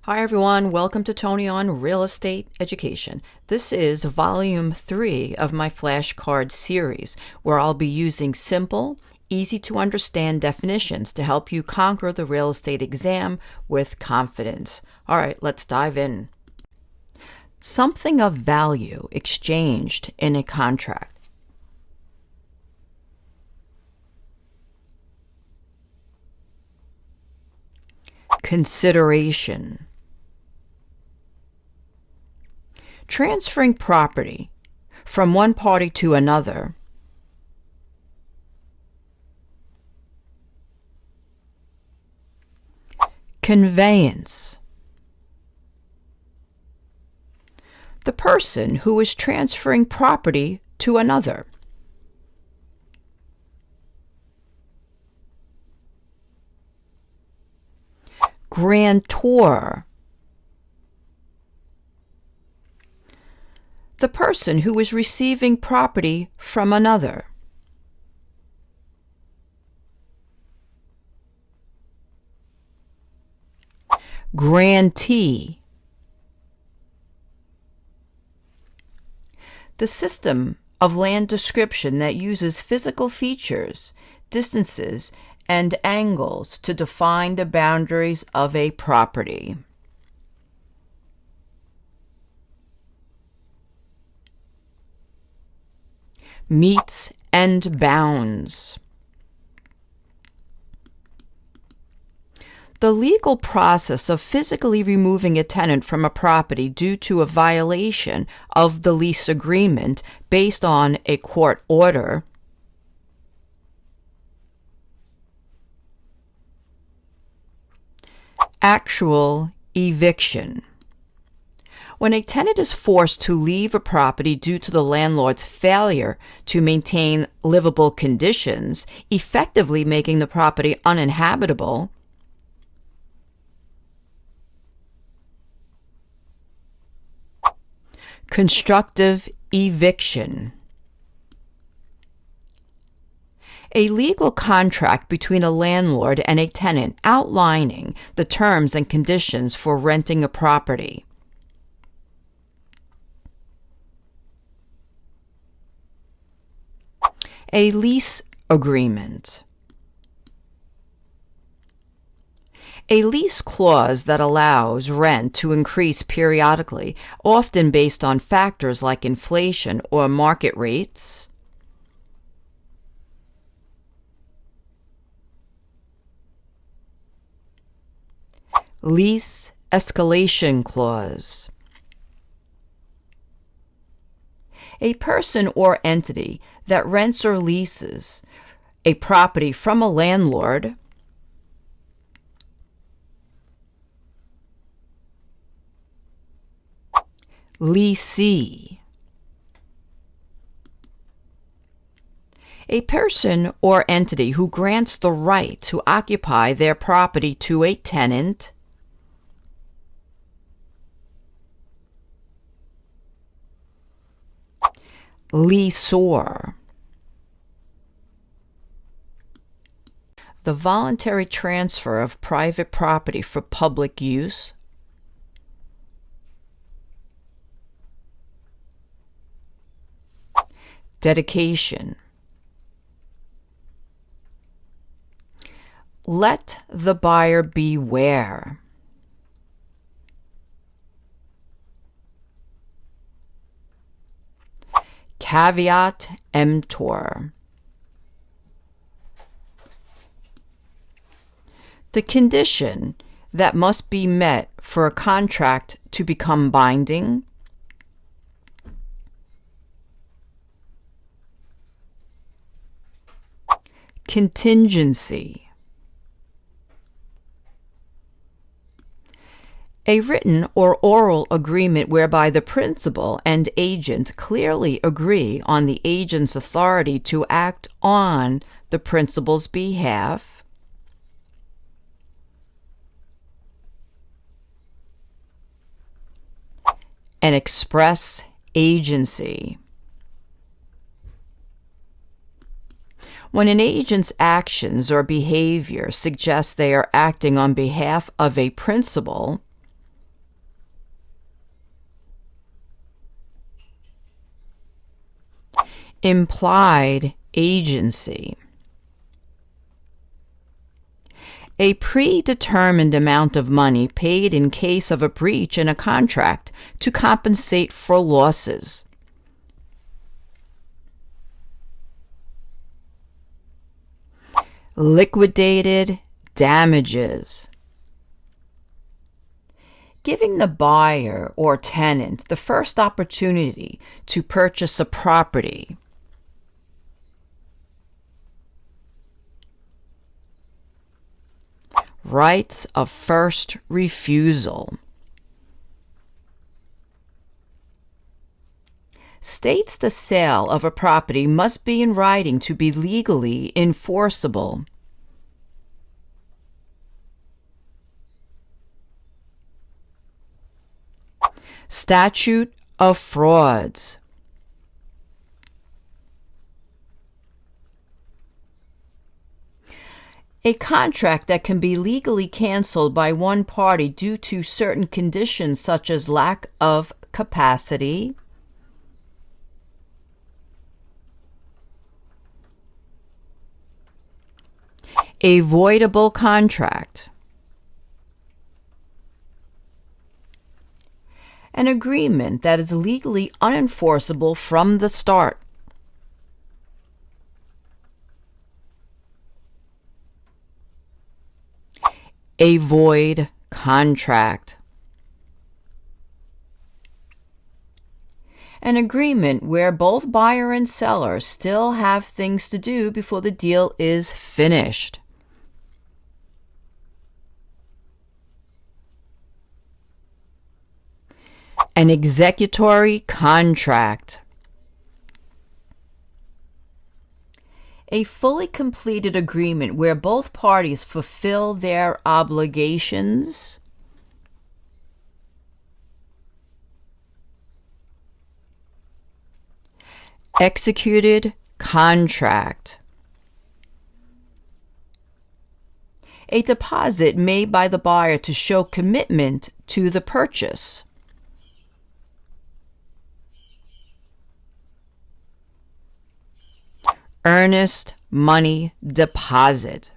Hi everyone, welcome to Toni on Real Estate Education. This is volume 3 of my flashcard series, where I'll be using simple, easy to understand definitions to help you conquer the real estate exam with confidence. All right, let's dive in. Something of value exchanged in a contract. Consideration. Transferring property from one party to another. Conveyance. The person who is transferring property to another. Grantor. The person who is receiving property from another. Grantee. The system of land description that uses physical features, distances, and angles to define the boundaries of a property. Metes and bounds. The legal process of physically removing a tenant from a property due to a violation of the lease agreement based on a court order. Actual eviction. When a tenant is forced to leave a property due to the landlord's failure to maintain livable conditions, effectively making the property uninhabitable. Constructive eviction. A legal contract between a landlord and a tenant outlining the terms and conditions for renting a property. A lease agreement. A lease clause that allows rent to increase periodically, often based on factors like inflation or market rates. Lease escalation clause. A person or entity that rents or leases a property from a landlord. Leasee. A person or entity who grants the right to occupy their property to a tenant. Leasor. The voluntary transfer of private property for public use. Dedication. Let the buyer beware. Caveat emptor. The condition that must be met for a contract to become binding. Contingency. A written or oral agreement whereby the principal and agent clearly agree on the agent's authority to act on the principal's behalf. An express agency. When an agent's actions or behavior suggests they are acting on behalf of a principal, Implied agency. A predetermined amount of money paid in case of a breach in a contract to compensate for losses. Liquidated damages. Giving the buyer or tenant the first opportunity to purchase a property. Rights of first refusal. States the sale of a property must be in writing to be legally enforceable. Statute of frauds. A contract that can be legally canceled by one party due to certain conditions such as lack of capacity, a voidable contract, an agreement that is legally unenforceable from the start. A void contract. An agreement where both buyer and seller still have things to do before the deal is finished. An executory contract. A fully completed agreement where both parties fulfill their obligations. Executed contract. A deposit made by the buyer to show commitment to the purchase. Earnest money deposit.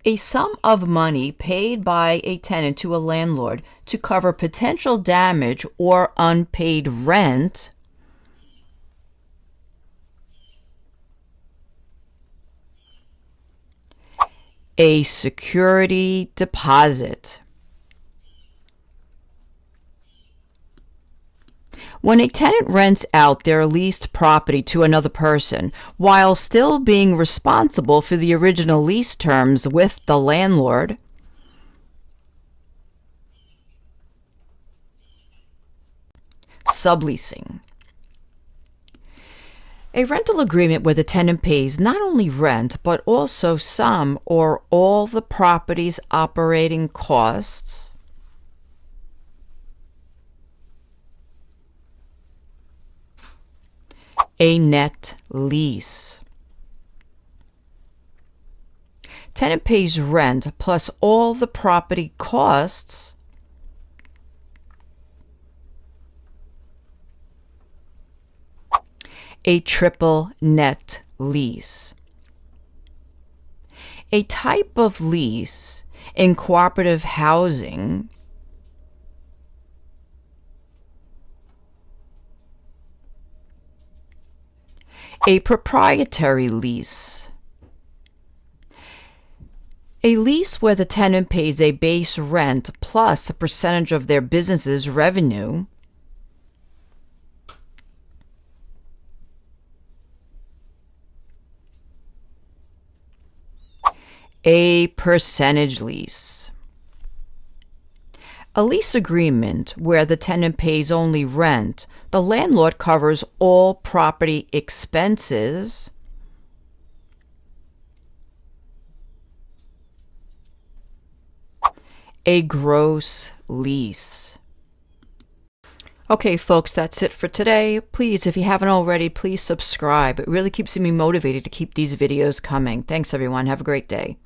A sum of money paid by a tenant to a landlord to cover potential damage or unpaid rent. A security deposit. When a tenant rents out their leased property to another person while still being responsible for the original lease terms with the landlord. Subleasing. A rental agreement where the tenant pays not only rent but also some or all the property's operating costs. A net lease. Tenant pays rent plus all the property costs. A triple net lease. A type of lease in cooperative housing a proprietary lease. A lease where the tenant pays a base rent plus a percentage of their business's revenue. A percentage lease. A lease agreement where the tenant pays only rent, the landlord covers all property expenses. A gross lease. Okay, folks, that's it for today. Please, if you haven't already, please subscribe. It really keeps me motivated to keep these videos coming. Thanks, everyone. Have a great day.